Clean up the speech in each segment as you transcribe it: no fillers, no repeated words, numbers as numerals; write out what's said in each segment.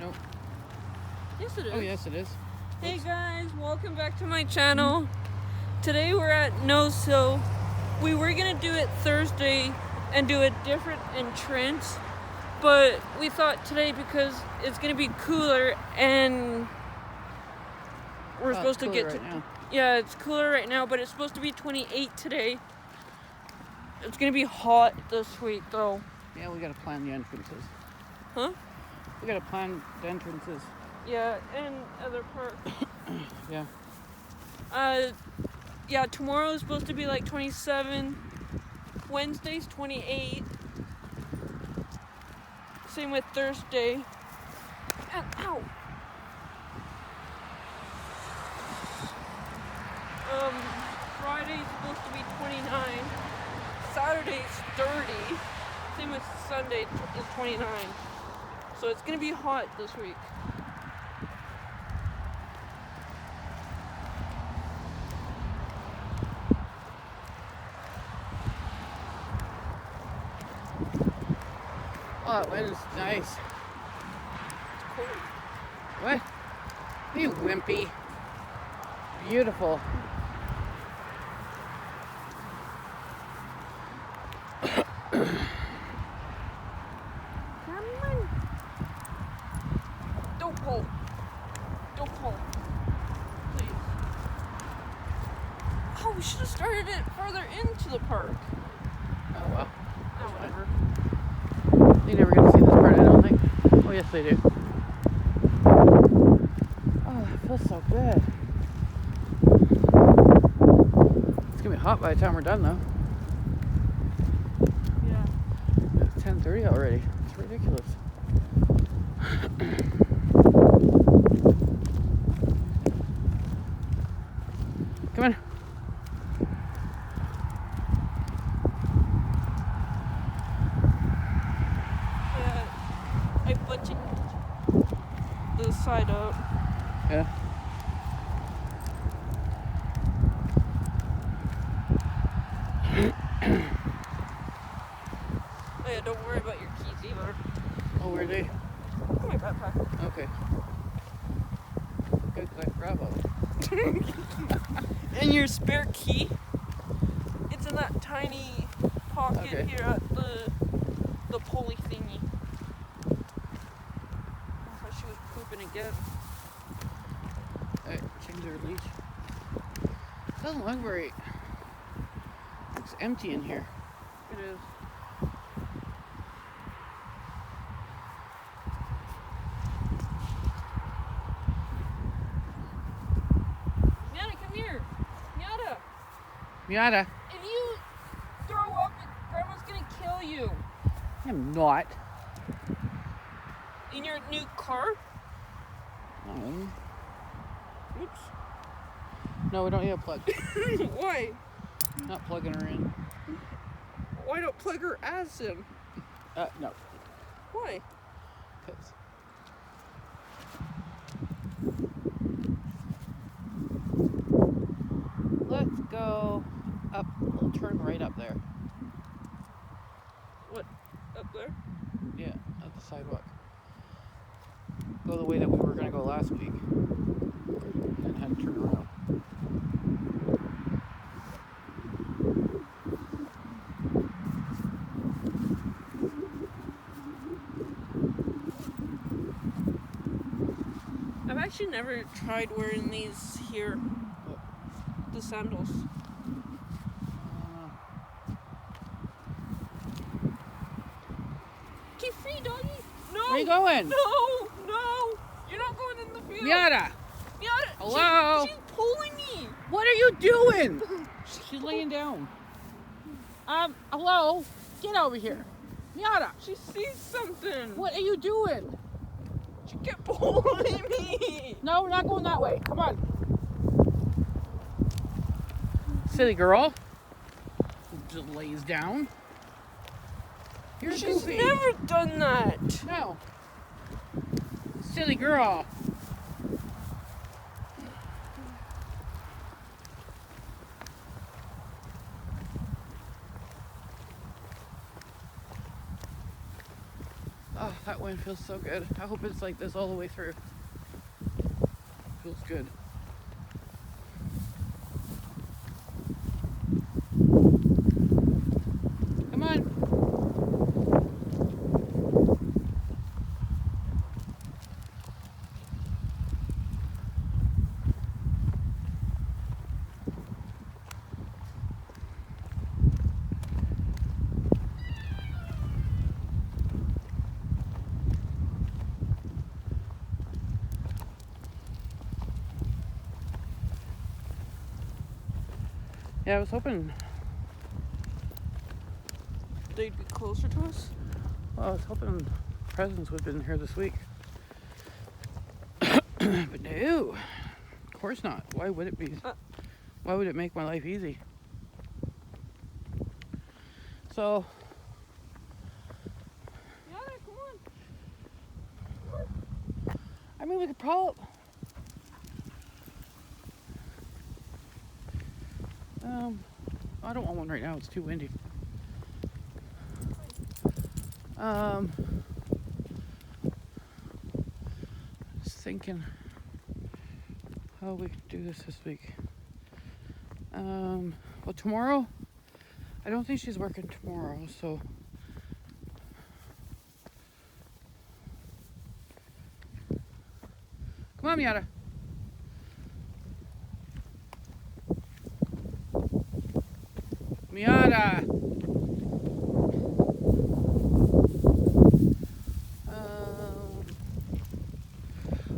Nope. Yes, it is. Oh, yes, it is. Hey guys, welcome back to my channel. Today we're at No-So. We were gonna do it Thursday and do a different entrance, but we thought today because it's gonna be cooler and we're supposed to get to. Right now. Yeah, it's cooler right now, but it's supposed to be 28 today. It's gonna be hot this week though. Yeah, we gotta plan the entrances. Huh? We gotta plan the entrances. Yeah, and other parts. Yeah. Yeah, tomorrow is supposed to be like 27. Wednesday's 28. Same with Thursday. Ow. Friday's supposed to be 29. Saturday's 30. Same with Sunday is 29. So it's gonna be hot this week. Oh, that is nice. It's cold. What? You wimpy. Beautiful. Come on. Don't pull. Don't pull. Please. Oh, we should have started it further into the park. Oh, well. Oh, whatever. They never get to see this part, I don't think. Oh, yes, they do. Oh, that feels so good. It's gonna be hot by the time we're done, though. Yeah. It's 10:30 already. It's ridiculous. Come on. I buttoned the side out. Yeah. Oh yeah, don't worry about your keys either. Oh, where are they? Oh, my backpack. Okay. Good, like, bravo. And your spare key? It's in that tiny pocket Okay. here at the pulley thingy. I thought she was pooping again. Alright, change their leash. Doesn't look very. Looks empty in here. It is. Miata, come here. Miata, Miata. if you throw up, Grandma's gonna kill you. I'm not. In your new car? No. Oops. No, we don't need a plug. Why? Not plugging her in. Why don't plug her ass in? No. Why? 'Cause let's go up. We'll turn right up there. What? Up there? Yeah, at the sidewalk. Go the way that we were going to go last week. And had to turn around. I've actually never tried wearing these here. The sandals. Keep free, doggy. No. Where you going? No. You're not going in the field. Miata! Miata. Hello? She's pulling me. What are you doing? She's laying down. Hello? Get over here. Miata! She sees something. What are you doing? She kept pulling me. No, we're not going that way. Come on. Silly girl. Just lays down. You're She's goofy. never done that. No. Silly girl. Oh, that wind feels so good. I hope it's like this all the way through. Feels good. Come on. Yeah, I was hoping. They'd be closer to us. Well, I was hoping presents would have been here this week. But no, of course not. Why would it be? Why would it make my life easy? So, Yeah, come on. I mean, we could probably. I don't want one right now. It's too windy. Just thinking how we could do this week. Well, tomorrow, I don't think she's working tomorrow, so. Come on, Miata. Miata.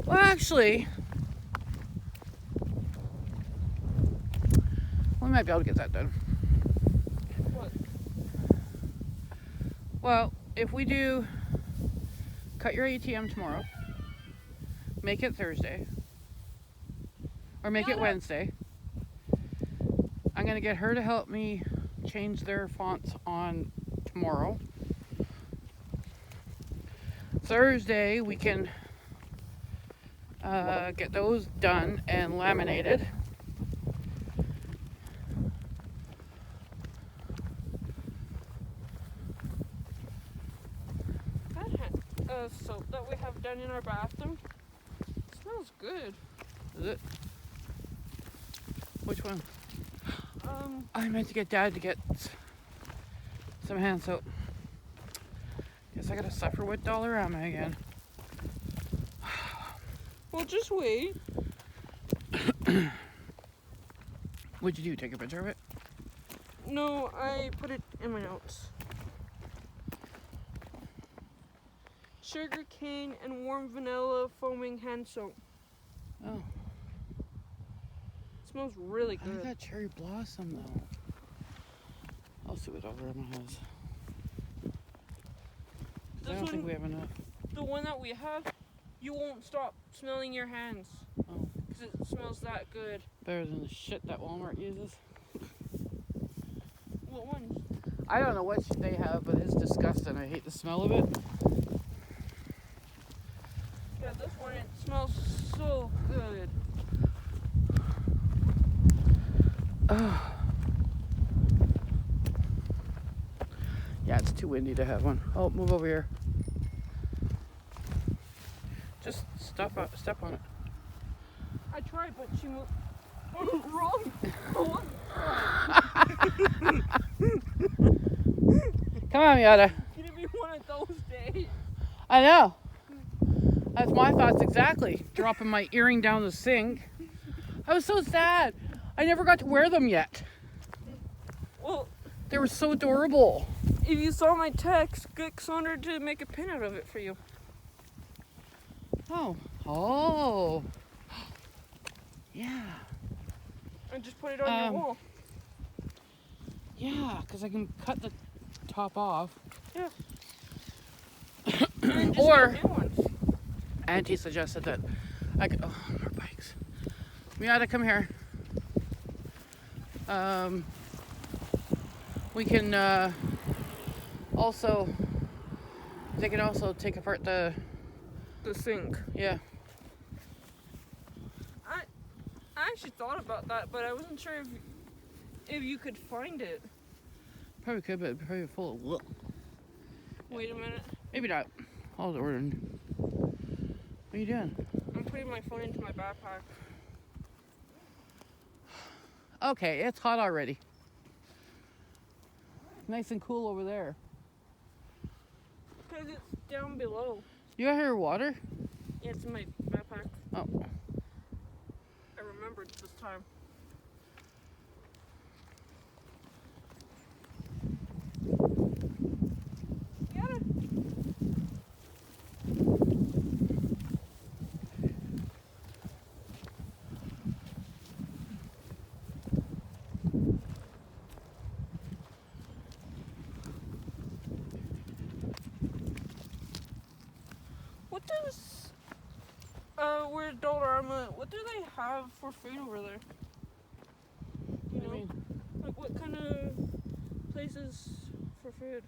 Well, actually, we might be able to get that done. What? Well, if we do cut your ATM tomorrow, make it Thursday, or make it Wednesday, I'm going to get her to help me change their fonts on tomorrow. Thursday, we can get those done and laminated. That soap that we have done in our bathroom smells good. Is it? Which one? I meant to get Dad to get some hand soap. Guess I gotta suffer with Dollarama again. Well, just wait. What'd you do? Take a picture of it? No, I put it in my notes. Sugar cane and warm vanilla foaming hand soap. Oh. It smells really I good. got cherry blossom though. I'll see what Dollarama has. I don't think we have enough. The one that we have, you won't stop smelling your hands. Oh. Because it smells that good. Better than the shit that Walmart uses. What ones? I don't know what they have, but it's disgusting. I hate the smell of it. Yeah, this one, it smells so good. Oh. Yeah, it's too windy to have one. Oh, move over here. Just step on it. I tried, but she moved wrong. Come on, Miata. Gonna be one of those days. I know. That's my thoughts exactly. Dropping my earring down the sink. I was so sad. I never got to wear them yet. Well, they were so adorable. If you saw my text, Gix wanted to make a pin out of it for you. Oh. Oh. Yeah. And just put it on your wall. Yeah, because I can cut the top off. Yeah. Or, Auntie suggested that I could, oh, more bikes. Miata, come here. We can also, they can also take apart the sink. Yeah. I actually thought about that, but I wasn't sure if you could find it. Probably could, but it'd probably full of look. Wait a minute. Maybe not. I was ordering. What are you doing? I'm putting my phone into my backpack. Okay, it's hot already. Nice and cool over there. Because it's down below. You got your water? Yeah, it's in my backpack. Oh. I remembered this time. Get it. What does we're Dollarama, what do they have for food over there? You What do you know? mean? Like what kind of places for food?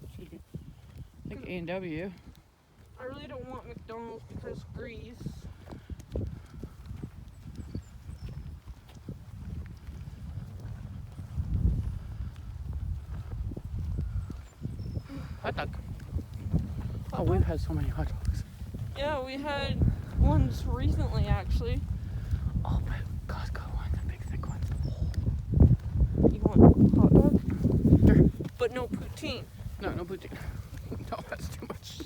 Excuse me. I think A&W. I really don't want McDonald's because grease. Hot dog. Oh, we've had so many hot dogs. Yeah, we had ones recently actually. Oh, but Costco ones, the big thick ones. You want hot dog? Sure. But no poutine. No, no poutine. No, that's too much.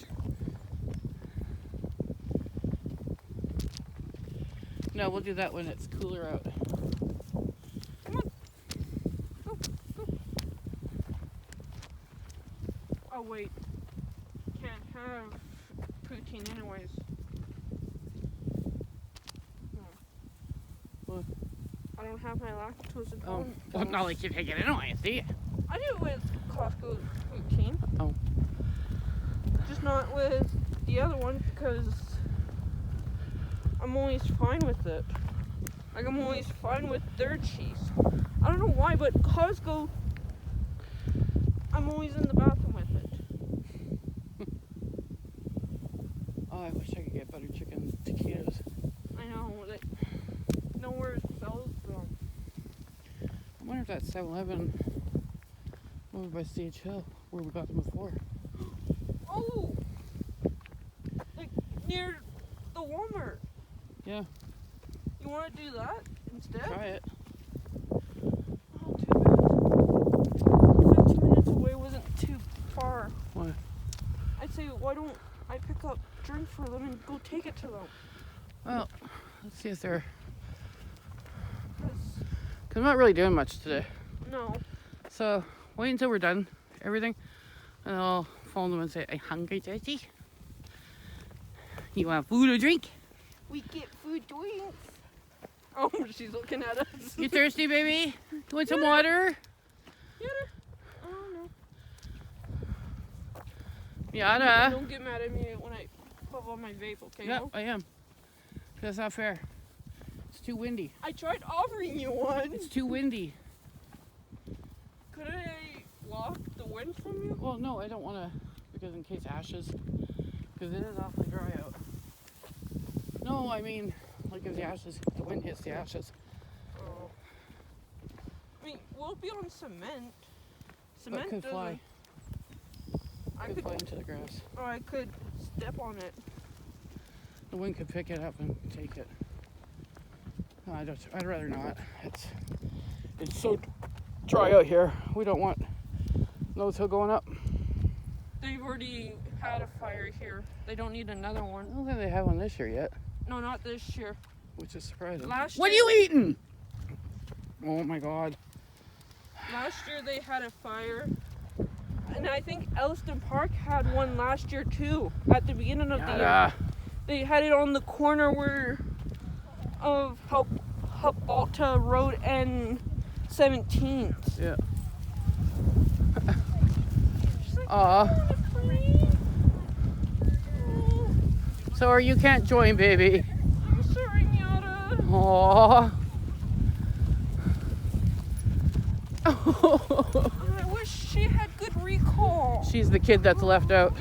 No, we'll do that when it's cooler out. Come on. Go, go. Oh wait. Can't have poutine anyways. No. What? I don't have my lactose Oh, intolerant. well, not like you take it anyway, see? I do it with Costco poutine. Oh. Just not with the other one because I'm always fine with it. Like I'm always fine with their cheese. I don't know why, but Costco, I'm always in the bathroom with it. Oh, I wish I could get butter chicken taquitos. I know, like, nowhere sells them. I wonder if that 7-Eleven over by CH Hill, where we got them before. Oh! Like, near the Walmart. Yeah, You want to do that instead? try it. Oh, too bad. 15 minutes away wasn't too far. Why? I'd say, why don't I pick up drink for them and go take it to them? Well, let's see if they're... 'Cause, Because I'm not really doing much today. no. So, wait until we're done, everything. And I'll phone them and say, I'm hungry, Jessie. You want food or drink? We get food drinks. Oh, she's looking at us. You thirsty, baby? You want some water? Get her. Oh, no. Yada. Don't get mad at me when I puff on my vape, okay? Yep, I am. That's not fair. It's too windy. I tried offering you one. It's too windy. Could I block the wind from you? Well, no, I don't want to, because in case ashes, because it is awfully dry out. No, I mean, like if the ashes, the wind hits the ashes. Oh. I mean, we'll be on cement. But Cement it could fly. I Could could, fly into the grass. or I could step on it. The wind could pick it up and take it. No, I'd rather not. It's so dry out here. We don't want Nose Hill going up. They've already had a fire here. They don't need another I one. don't think they have one this year yet, No, not this year. which is surprising. Last What are year- you eating? Oh my God. Last year they had a fire. And I think Elliston Park had one last year too. At the beginning of the year. Yada. They had it on the corner of Alberta Road and 17th. Yeah. She's like, Aw. "Oh, please." So you can't join, baby. I'm sorry, Miata. Aww. I wish she had good recall. She's the kid that's left out.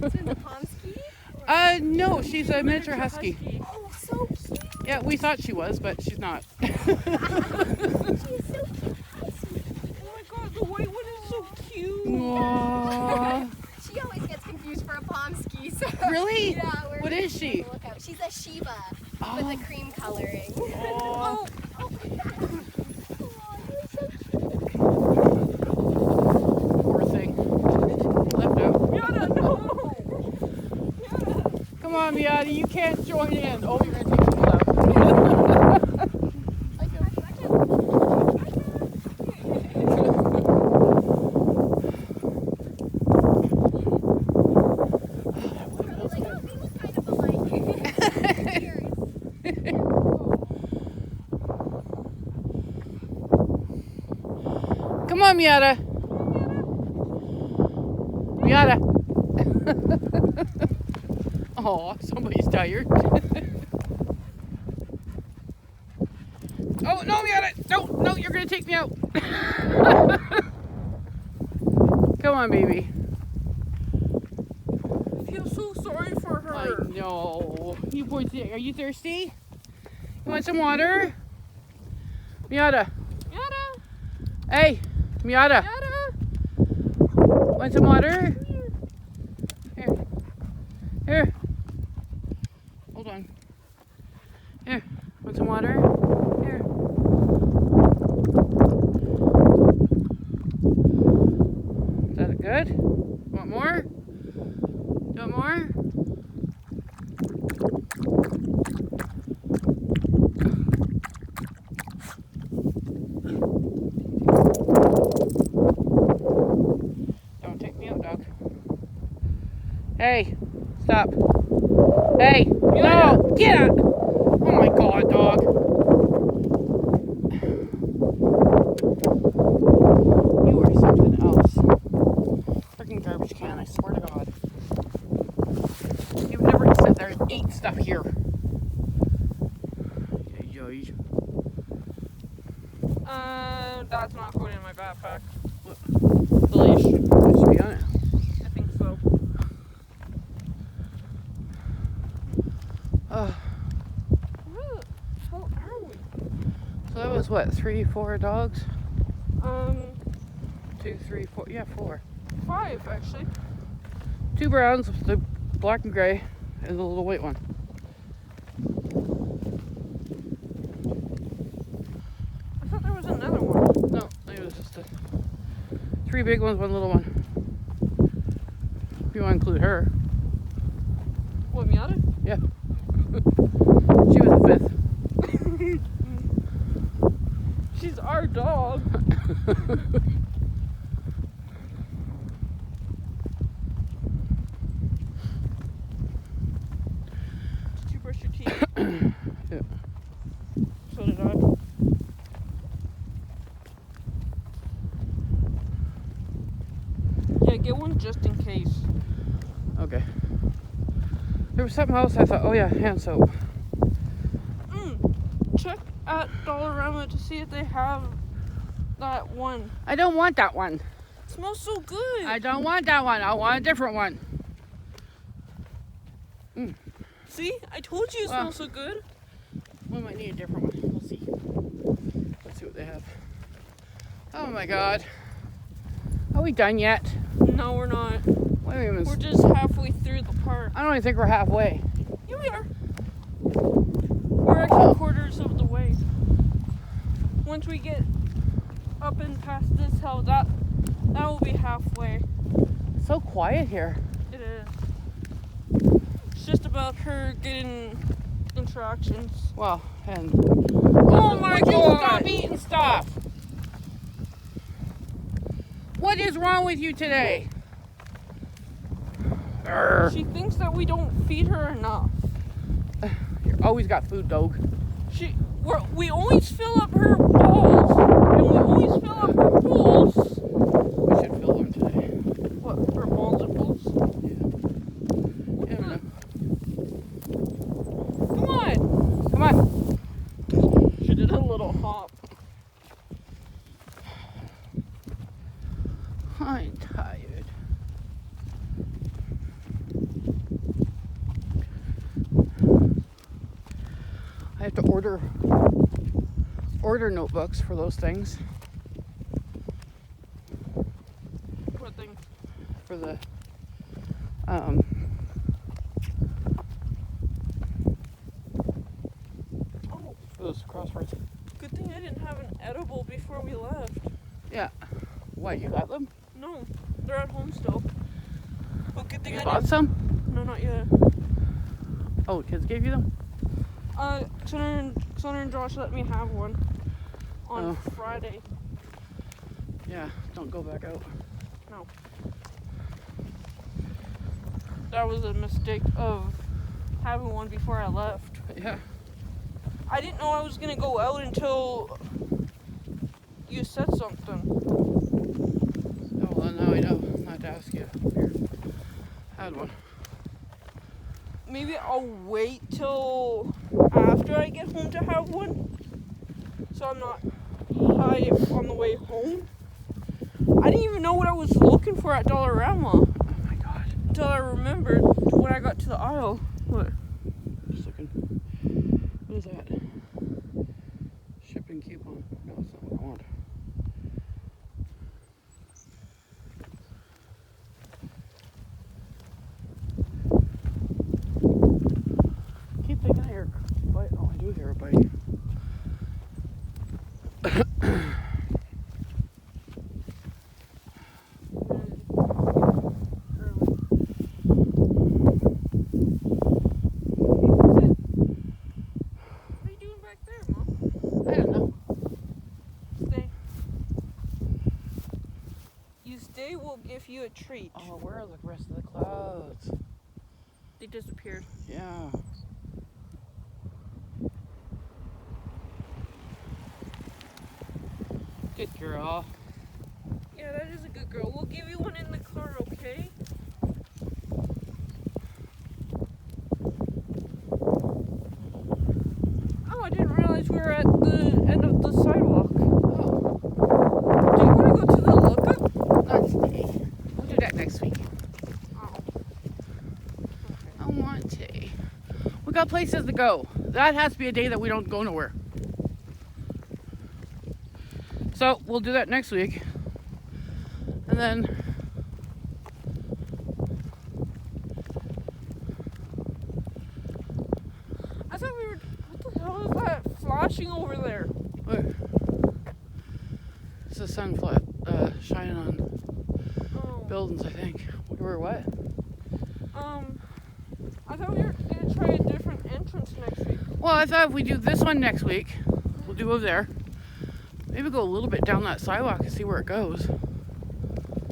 Is it a Pomsky? No, she's a miniature husky. Oh, so cute. Yeah, we thought she was, but she's not. She's so cute. Oh my god, the white one is so cute. Aww. She always gets confused for a Pomsky. So. Really? Yeah. What is she? Look out. She's a Shiba Oh. with the cream coloring. Aw. Oh, you're so cute. Poor thing. Left out. Miata, no! Come on, Miata, you can't join in. Oh, you're gonna take people out. Come on, Miata. Miata. Oh, somebody's tired. Oh, no, Miata. No, you're going to take me out. Come on, baby. I feel so sorry for her. I know. You boys, are you thirsty? You want some water? Miata. Miata! Hey, Miata. Miata! Want some water? Here. Here. Hold on. Here. Want some water? Here. Is that good? Want more? Do you want more? Don't take me out, dog. Hey, stop. Hey, no, get out. Oh my god, dog. You are something else. Freaking garbage can, I swear to God. You would never sit there and eat stuff here. That's not going in my backpack. The leash should be on it. I think so. Oh, How are we? so that was what, 3, 4 dogs? 2, 3, 4, yeah, 4. 5 actually. 2 browns, the black and gray, and the little white one. I thought there was another one. No, it was just 3 big ones, 1 little one. If you want to include her. What, Miata? Yeah. She was the 5th. She's our dog. Did you brush your teeth? Yeah. So did I. Yeah, get one just in case. Okay. There was something else I thought, oh yeah, hand soap. Check at Dollarama to see if they have that one. I don't want that one. It smells so good. I don't want that one. I want a different one. See? I told you it Well. smells so good. We might need a different one. We'll see. Let's see what they have. Oh my god. Are we done yet? No, we're not. Wait a minute. We're just halfway through the park. I don't even think we're halfway. Here we are. We're actually quarters of the way. Once we get up and past this hill, that will be halfway. It's so quiet here. It is. It's just about her getting interactions. Well, and Oh my would you god! stop eating stuff? What is wrong with you today? Urgh. She thinks that we don't feed her enough. You always got food, dog. We always fill up her bowls, and we always fill up her pools. We should fill them today. What, her bowls and pools? Yeah, I know. Come on! Come on. She did a little hop. I'm tired. I have to order notebooks for those things. What thing? For the for those crosswords. Good thing I didn't have an edible before we left. Yeah. Why, you got them? No, they're at home still. But good thing You I bought didn't. some? No, not yet. Oh, kids gave you them? Connor and Josh let me have one on Oh. Friday. Yeah, don't go back out. No. That was a mistake of having one before I left. Yeah. I didn't know I was gonna go out until you said something. Oh, well, now I know not to ask you. Here. Had one. Maybe I'll wait till after I get home to have one, so I'm not high on the way home. I didn't even know what I was looking for at Dollarama Oh my god. until I remembered when I got to the aisle. What? Just looking. What is that? Shipping coupon. No, that's not what I want. Keep thinking I hear a bite. Oh, I do hear a bite. What are you doing back there, Mom? I don't know. Stay. You stay, we'll give you a treat. Oh, where are the rest of the clouds? They disappeared. Yeah. Good girl. Yeah, that is a good girl. We'll give you one in the car, okay? Oh, I didn't realize we were at the end of the sidewalk. Oh, Do you want to go to the lookup? not today. We'll do that next week. Oh. I want to. We got places to go. That has to be a day that we don't go nowhere. So we'll do that next week. And then I thought we were. What the hell is that flashing over there? look. It's the sun shining on Oh. buildings, I think. We were what? I thought we were gonna try a different entrance next week. Well, I thought if we do this one next week, we'll do over there. Maybe go a little bit down that sidewalk and see where it goes.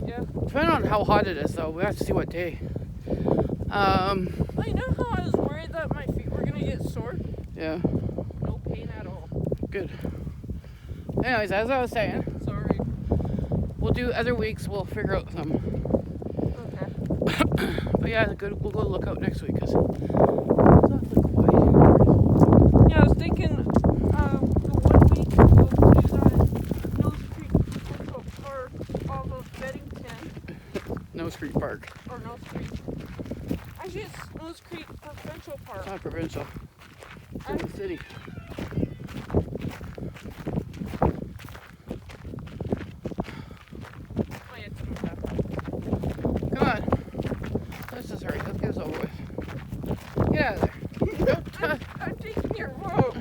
Yeah. Depending on how hot it is, though, we have to see what day. Oh, you know how I was worried that my feet were gonna get sore? Yeah, No pain at all. good. Anyways, as I was saying, Sorry. we'll do other weeks. We'll figure out some. Okay. But yeah, we'll go look out next week because it's awfully quiet. Yeah, I was thinking the 1 week we'll do that Nose Creek Central Park off of Beddington. No Street Park. Or Nose Creek. Actually, it's Nose Creek Provincial Park. It's not provincial. It's in the city. Oh, yeah, it's not that. Come on. Let's just hurry. Let's get this over with. Get out of there. I'm taking your rope.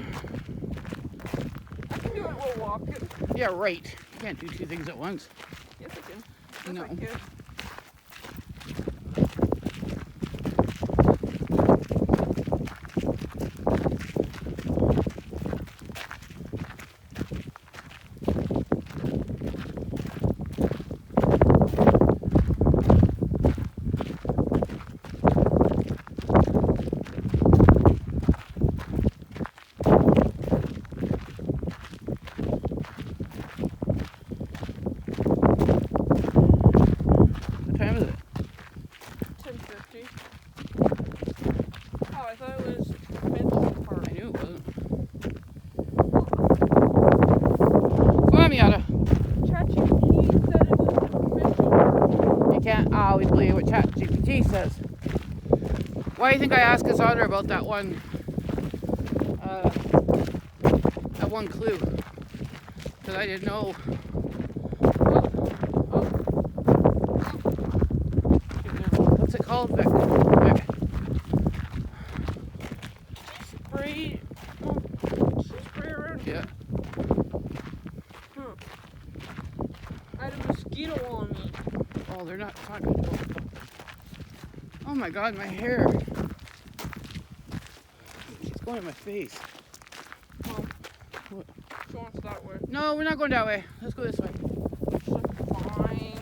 I can do it while walking. Yeah, right. You can't do two things at once. Yes, I can. Yes, No. I can. What time is it? 10:50. Oh, I thought it was Provincial Park. I knew it wasn't. Come on, Miata. ChatGPT said it was Provincial Park. You can't always believe what ChatGPT says. Why do you think I asked Cassandra about that one have one clue. Because I didn't know. What's it called? Spray. Spray around. Yeah. Huh. I had a mosquito on me. Oh, they're not talking. Oh my God, my hair. It's going in my face. Well, What? she wants that way. No, we're not going that way. Let's go this way. So fine.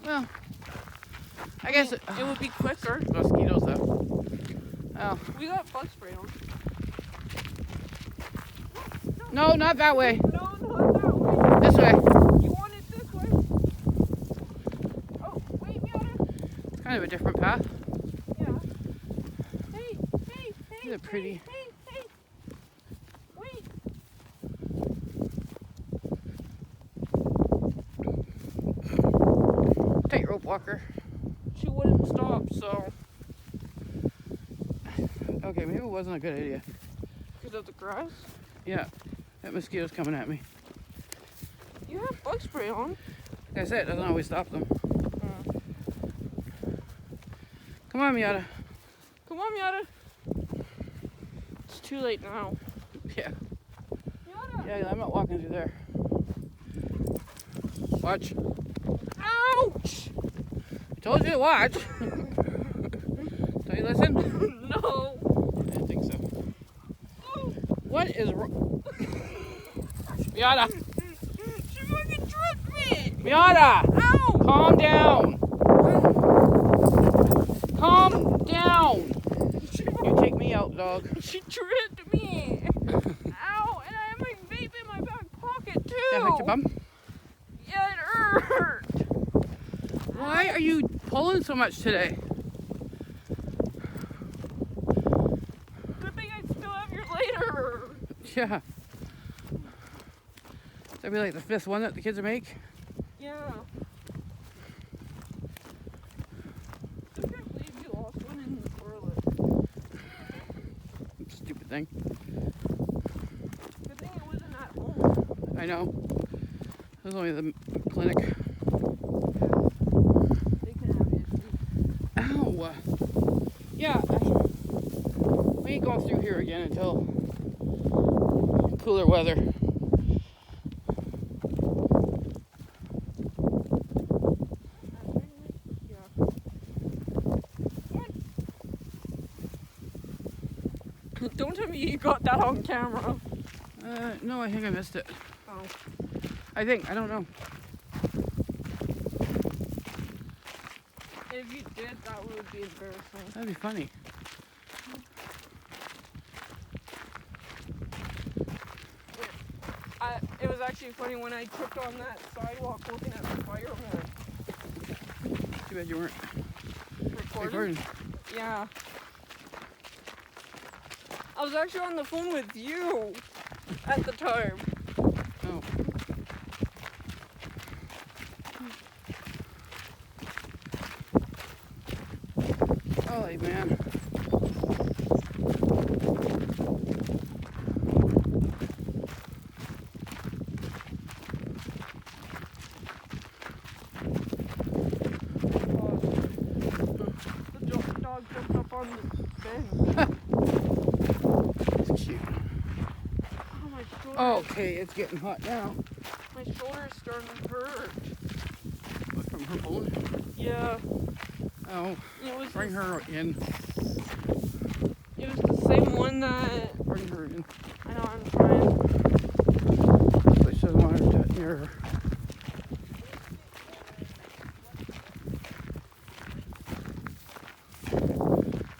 Well, I guess it would be quicker. mosquitoes though. Oh, We got bug spray on. no, not that way. No, not that way. This way. You want it this way? Oh, wait, Miata. It's kind of a different path. Yeah. Hey, hey, hey. These are pretty. Hey, hey. Wait. Tightrope walker. She wouldn't stop, so. Okay, maybe it wasn't a good idea. Because of the grass? Yeah, that mosquito's coming at me. You have bug spray on. Like I said, it doesn't always stop them. Come on, Miata. Come on, Miata. It's too late now. Yeah. Miata. Yeah, I'm not walking through there. Watch. Ouch! I told you to watch. Don't you listen? No. I didn't think so. What is wrong? Miata! She fucking tripped me! Miata! Ow! Calm down! Calm down! You take me out, dog. She tripped me! Ow! And I have my vape in my back pocket too! That hurt your bum? Yeah, it hurt! Why are you pulling so much today? Good thing I still have your lighter! Yeah. That'd be like the 5th one that the kids make. Yeah. I can't believe you lost one in the toilet. Stupid thing. Good thing it wasn't at home. I know. It was only the clinic. They can have it. Ow! Yeah. We ain't going through here again until cooler weather. Don't tell me you got that on camera. No, I think I missed it. Oh. I don't know. If you did, that would be embarrassing. That'd be funny. It was actually funny when I tripped on that sidewalk looking at the fireman. Too bad you weren't Recording? Yeah. I was actually on the phone with you at the time. Oh. Holy man. The dog jumped up on the bench. It's cute. Oh, my shoulder. Okay, it's getting hot now. My shoulder's starting to hurt. What, from her phone? Yeah. Oh, It was bring her in. It was the same one that Bring her in. I know I'm trying. But she doesn't want her to near her.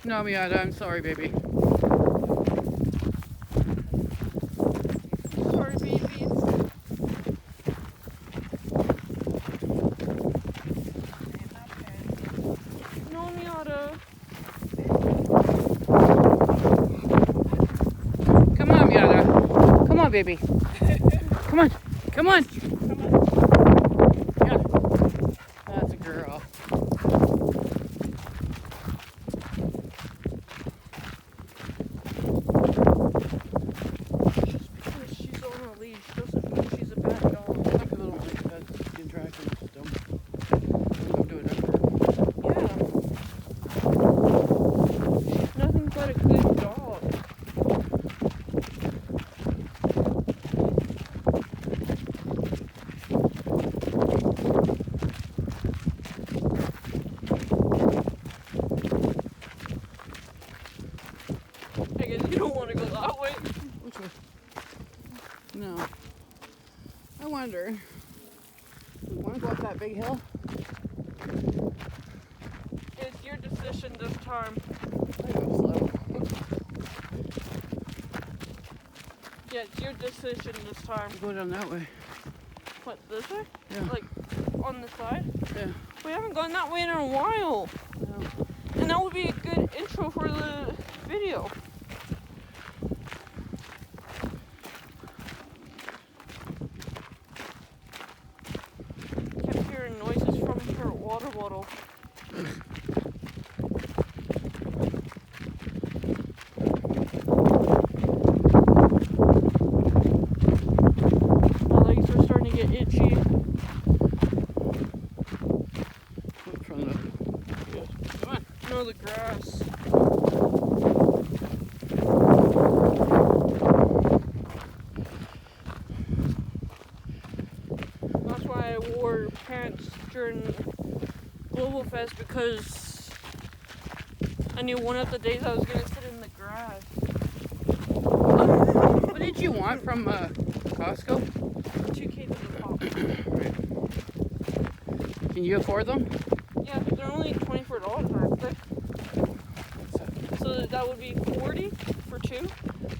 No, Miata, I'm sorry, baby. Sorry, babies. No, Miata. Come on, Miata. Come on, baby. Come on. Come on. Miata. That's a girl. wondering, do we want to go up that big hill? It's your decision this time. I go slow. Yeah, it's your decision this time. Go down that way. What, this way? Yeah. Like, on the side? Yeah. We haven't gone that way in a while. No. And that would be a good intro for the video. Kept hearing noises from her water bottle. My legs are starting to get itchy. From the. Come on. No, the grass. That's why I wore pants during Global Fest, because I knew one of the days I was going to sit in the grass. What did you want from Costco? 2 cases of pop. Right. Can you afford them? Yeah, they're only $24, aren't they? So that would be 40 for 2?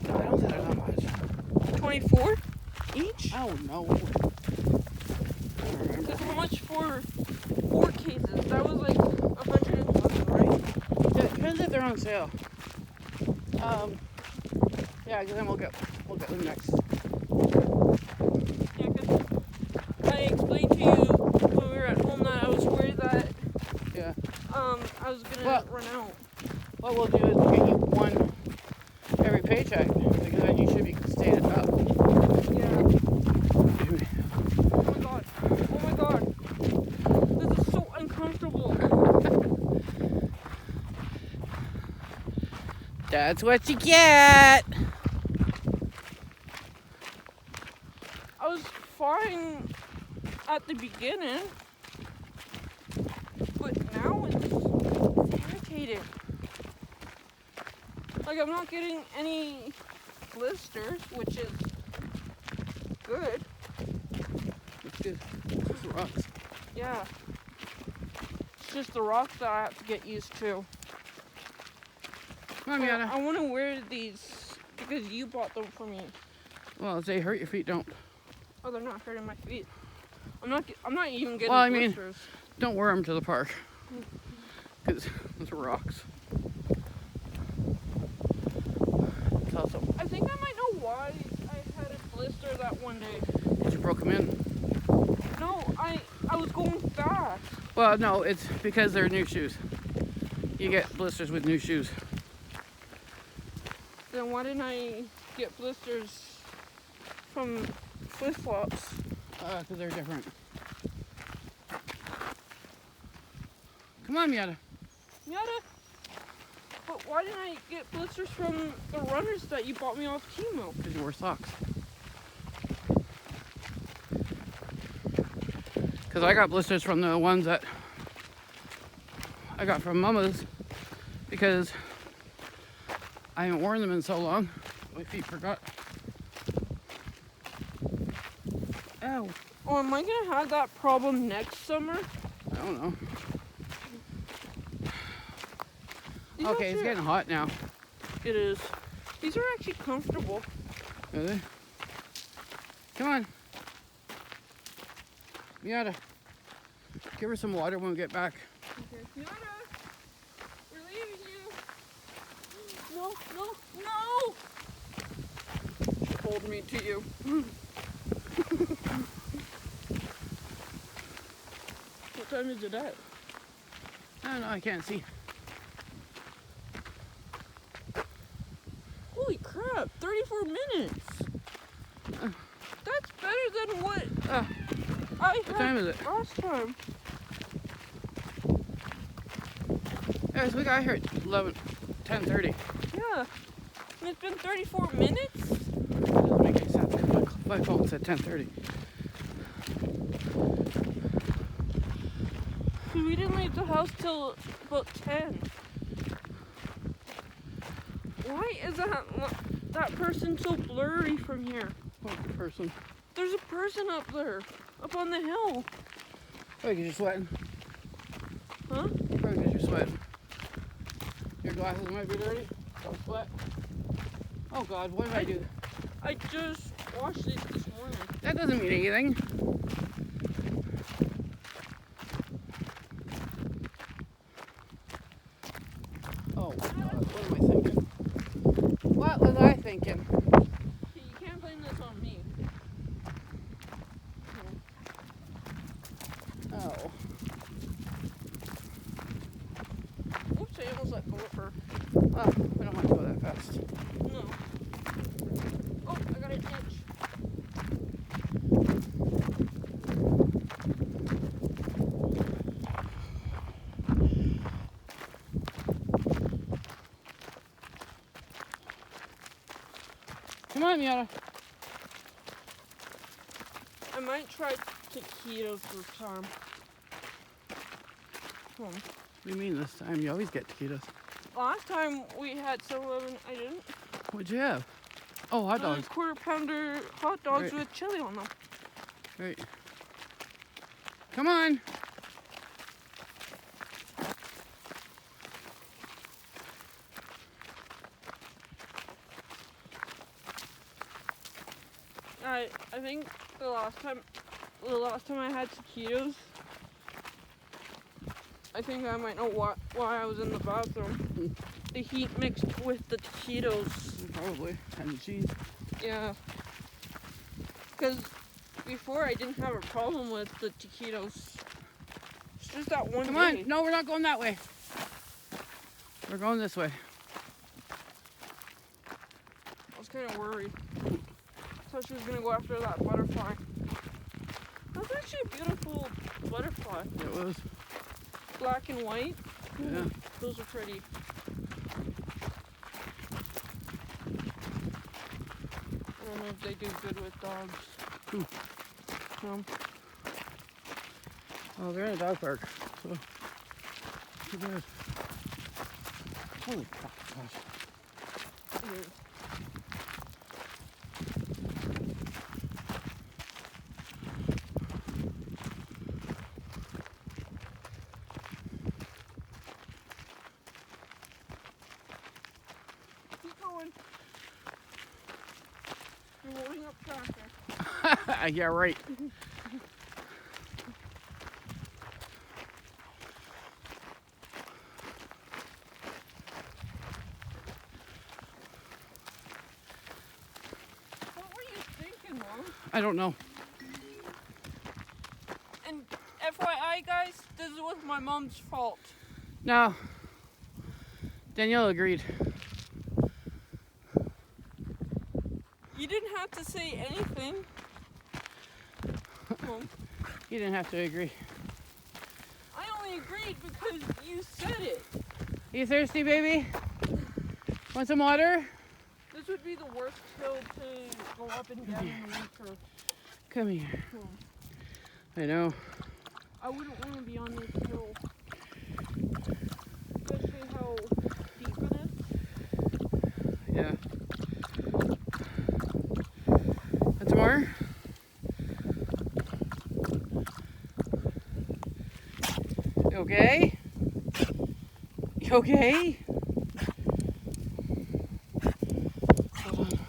No, I don't think they're that much. 24 each? Oh no. I don't remember. Because how much for 4 cases? That was like $111, right? Yeah, it depends if they're on sale. Yeah, because then we'll get them next. Yeah, because I explained to you when we were at home that I was worried that Yeah. I was gonna Well- run out. What we'll do is we'll get you one every paycheck, because then you should be staying at top. Yeah. Oh my god. Oh my god. This is so uncomfortable. That's what you get. I was fine at the beginning, but now it's irritating. Like, I'm not getting any blisters, which is good. It's good. It's just rocks. Yeah. It's just the rocks that I have to get used to. Come on, Miata. I want to wear these because you bought them for me. Well, if they hurt your feet, don't. Oh, they're not hurting my feet. I'm not even getting Well, I mean- blisters. Don't wear them to the park. Because those are rocks. It's also, I think I might know why I had a blister that one day. you broke them in. No, I was going fast. Well, no, it's because they're new shoes. You get blisters with new shoes. Then why didn't I get blisters from flip-flops? Because they're different. Come on, Miata. Yada. But why didn't I get blisters from the runners that you bought me off Temu? Because you wear socks. Because I got blisters from the ones that I got from Mama's, because I haven't worn them in so long. My feet forgot. Ow. Oh, am I gonna have that problem next summer? I don't know. These Okay, it's actually- getting hot now. It is. These are actually comfortable. Are they? Come on. Miata. Give her some water when we get back. Okay. Yada. We're leaving you. No, no, no! She pulled me to you. What time is it at? I don't know, I can't see. Holy crap, 34 minutes. That's better than what I What time is had it? last time. Yeah, so we got here at 10:30. Yeah. And it's been 34 minutes? Doesn't make any sense. My phone said 10:30. We didn't leave the house till about 10. Why is that person so blurry from here? What person? There's a person up there, up on the hill. Probably because you're sweating. Huh? Probably because you're sweating. Your glasses might be dirty. Don't sweat. Oh God, what did I do? I just washed it this morning. That doesn't mean anything. Oh God, what am I thinking? What was I thinking? You can't blame this on me. Oh. Oops, I almost let go of her. Well, we don't want to go that fast. No. Oh, I got an itch. Come on, Miata. I might try taquitos this time. Hmm. What do you mean this time? You always get taquitos. Last time we had 7-Eleven, I didn't. What'd you have? Oh, hot dogs. Quarter pounder hot dogs Right. with chili on them. Right. Come on. I think the last time I had taquitos, I think I might know why I was in the bathroom. The heat mixed with the taquitos. Probably. And the cheese. Yeah. Because before I didn't have a problem with the taquitos. It's just that one Come day. on. No, we're not going that way. We're going this way. I was kind of worried. Thought she was gonna go after that butterfly. That's actually a beautiful butterfly. It was. Black and white. Yeah. Those are pretty. I don't know if they do good with dogs. Who? No. Oh, they're in a dog park. So. Too bad. Holy crap, gosh. Yeah. Keep going. You're holding up traffic. Yeah, right. What were you thinking, Mom? I don't know. And FYI, guys, this was my mom's fault. No. Danielle agreed. You didn't have to say anything. Mom, You didn't have to agree. I only agreed because you said it. You thirsty, baby? Want some water? This would be the worst hill to go up and down in the winter. Come here. Mom, I know. I wouldn't want to be on this hill. Especially how deep it is. Yeah. Want some more? You okay? You okay? Hold on.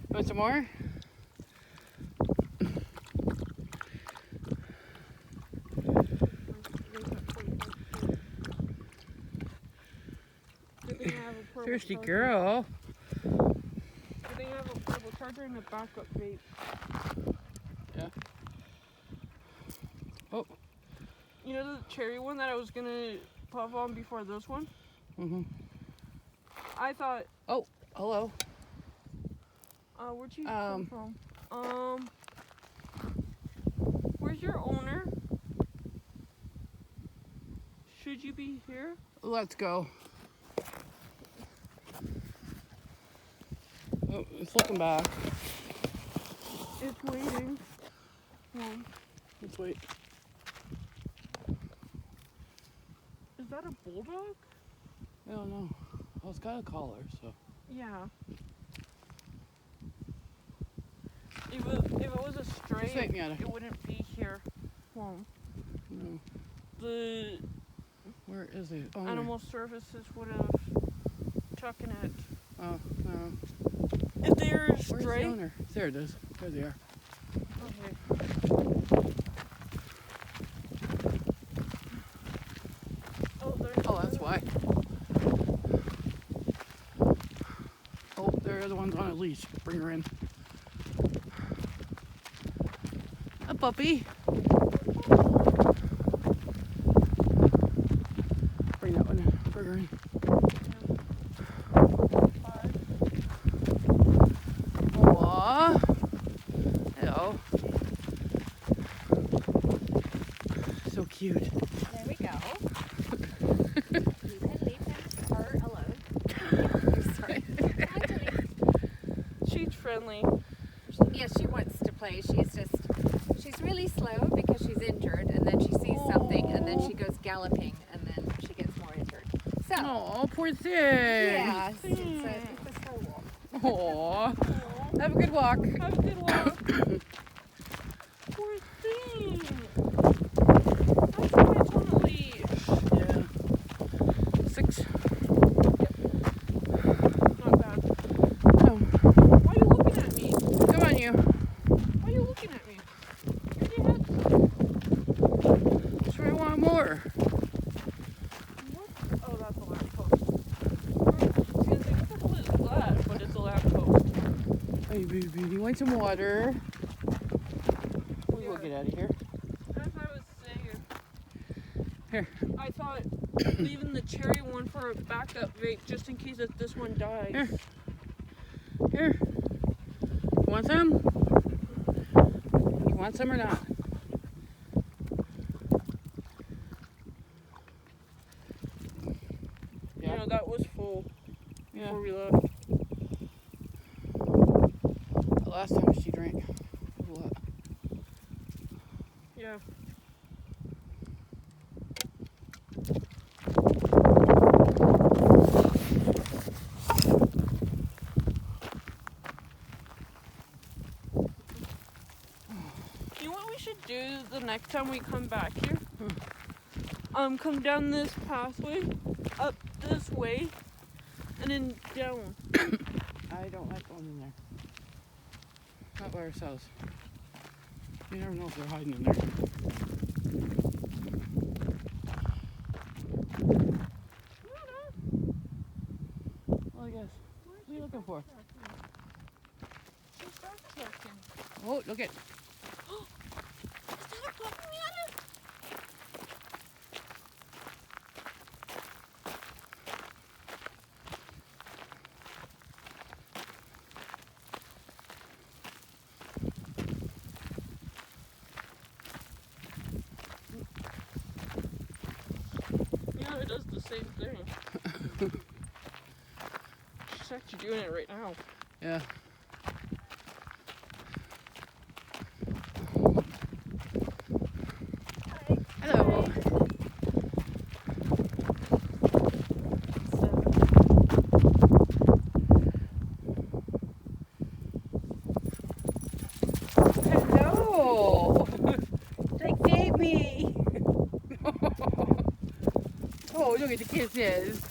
Want some more? Thirsty girl. They have a portable charger and a backup vape. Yeah. Oh. You know the cherry one that I was gonna puff on before this one? Mhm. I thought, Oh, hello. where'd you come from? Where's your owner? Should you be here? Let's go. Oh, it's looking back. It's waiting. Mom, Let's wait. is that a bulldog? I don't know. Well, it's got a collar, so. Yeah. It way, Sweet Miata. it wouldn't be here. Well, No. the Where is the owner? animal services would have taken it. Oh, no. If they're Where's the stray, owner? There it is. There they are. okay. Oh, Oh, that's why. Oh, they're the ones on a leash. Bring her in. A puppy. Bring that one in. Bring her in. Aww. Hello. So cute. There we go. You can leave her alone. Sorry. she's friendly. Yes, she wants to play. She's really slow because she's injured, and then she sees something, and then she goes galloping, and then she gets more injured. So, Oh, poor thing. yeah, it's a slow walk. Aw. Have a good walk. Have a good walk. Poor thing. That's why it's on a leash. Yeah. 6. Not bad. Come. Why are you looking at me? Come on, you. Why are you looking at me? Your dad. Sure, I want more. What? Oh, that's a lamppost. I was gonna say, what the hell is that? But it's a lamppost. Hey, baby, you want some water? We will Yeah. get out of here. As I was saying, Here. I thought leaving the cherry one for a backup vape just in case if this one dies. Here. Here. You want some? You want some or not? You know, that was full Yeah. before we left. The last time she drank a lot. Yeah. You know what we should do the next time we come back here? Come down this pathway, up this way, and then down. I don't like going in there. Not by ourselves. You never know if they're hiding in there. Well, I guess. What are you looking for? She's backtracking. Oh, look at. Is that a puppy Miata? Yeah, it does the same thing. She's actually doing it right now. Yeah. Hello. Hello. Like baby. Oh, look at the kisses.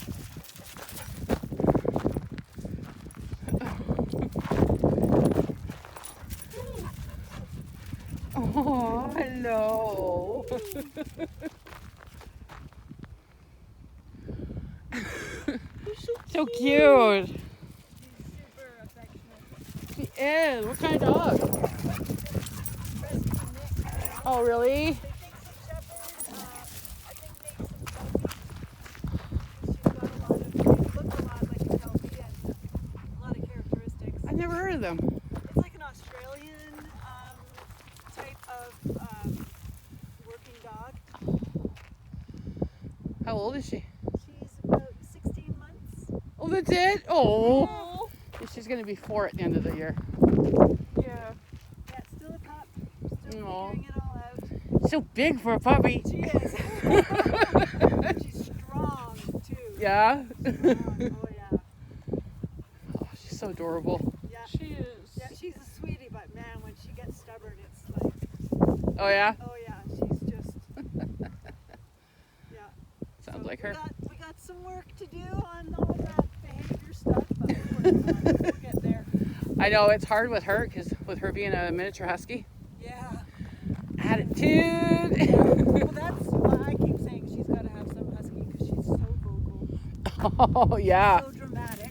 Oh, hello. So cute. Super affectionate. She is. What kind of dog? Oh, really? I never heard of them. It's like an Australian type of working dog. How old is she? She's about 16 months. Oh, that's it? Oh. Oh, She's going to be 4 at the end of the year. yeah. Yeah, still a pup. Still Aw. figuring it all out. So big for a puppy. She is. She's strong too. Yeah? Strong. Oh yeah. Oh, she's so adorable. Yeah, She is. Yeah, she's a sweetie, but man, when she gets stubborn, it's like, Oh yeah? oh yeah, she's just, yeah. Sounds So like her. We got some work to do on all that behavior stuff, but we'll get there. I know it's hard with her because with her being a miniature husky. Yeah. Attitude. Well, that's why I keep saying she's got to have some husky because she's so vocal, Oh yeah. so dramatic.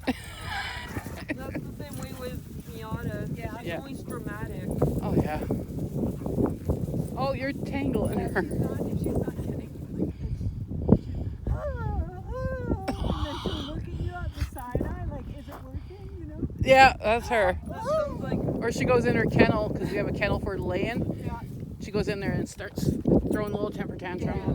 That's the same way with Miata. Yeah. She's Yeah. always dramatic. Oh yeah. Oh, you're tangling Yeah, her. she's not kidding. And then she'll look at you on the side eye, like, is it working? You know? Yeah, that's her. That sounds like Or she goes in her kennel because we have a kennel for laying. Yeah. She goes in there and starts throwing a little temper tantrum. yeah.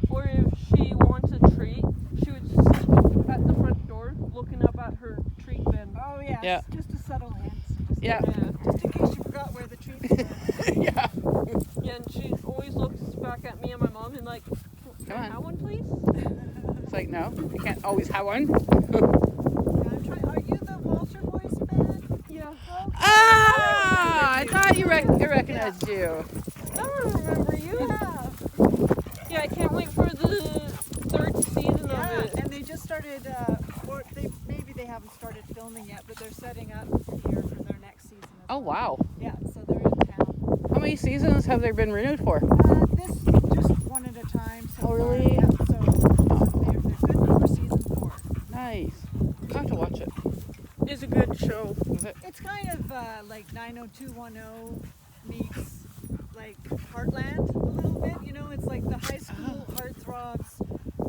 Or if she wants a treat, she would just sit at the front door looking up at her treat bin. Oh yes. Yeah. Just a subtle hint. Yeah. Yeah. Just in case you forgot where the treats were. Yeah. Yeah, and she always looks back at me and my mom and like, can I Come on. have one, please? It's like, no, you can't always have one. Yeah, are you the Walter Boys fan? Yeah. Ah! I thought you recognized you. I don't remember you. Yeah. Yeah, I can't wait for the third season Yeah. of it. And they just started, or maybe they haven't started filming yet, but they're setting up here for their next season. as Oh well. wow. Yeah, so they're in town. How many seasons have they been renewed for? This just one at a time. So Oh, really? Far. Yeah, so they're good for season 4. Nice. I'll have to watch it. It's a good show. Is it? It's kind of like 90210 meets like Heartland a little bit. You know, it's like the high school heartthrobs,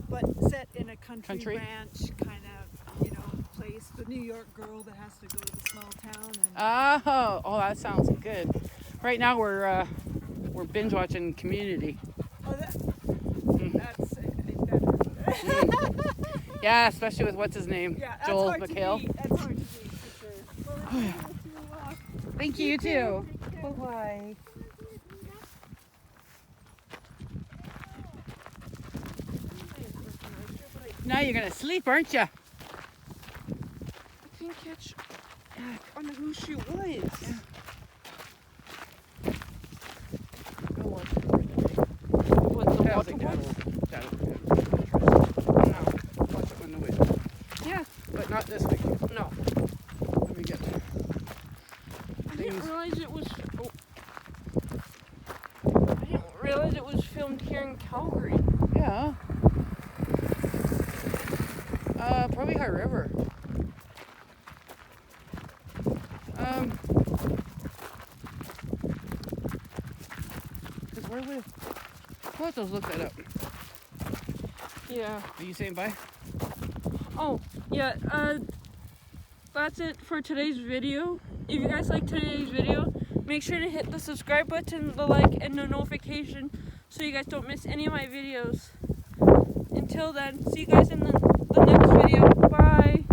but set in a country ranch kind of, you know, place. The New York girl that has to go to the small town. And Oh, that sounds good. Right now we're binge watching Community. oh, that's Mm. better. Yeah, especially with what's his name, Yeah, that's Joel hard McHale. to beat. That's hard to beat for sure. Well, Oh, yeah. Thank you too. Bye-bye. Now you're gonna sleep, aren't you? I can't catch on who she was. What, the water boys? No, watch it when the wind. Yeah. But not this week. No. Let me get I didn't things. realize it was. Oh. I didn't realize it was filmed here in Calgary. Yeah. Probably High River. Cause where would? We'll have to look that up. Yeah. Are you saying bye? Oh, yeah. That's it for today's video. If you guys like today's video, make sure to hit the subscribe button, the like, and the notification so you guys don't miss any of my videos. Until then, see you guys in the next video. Bye.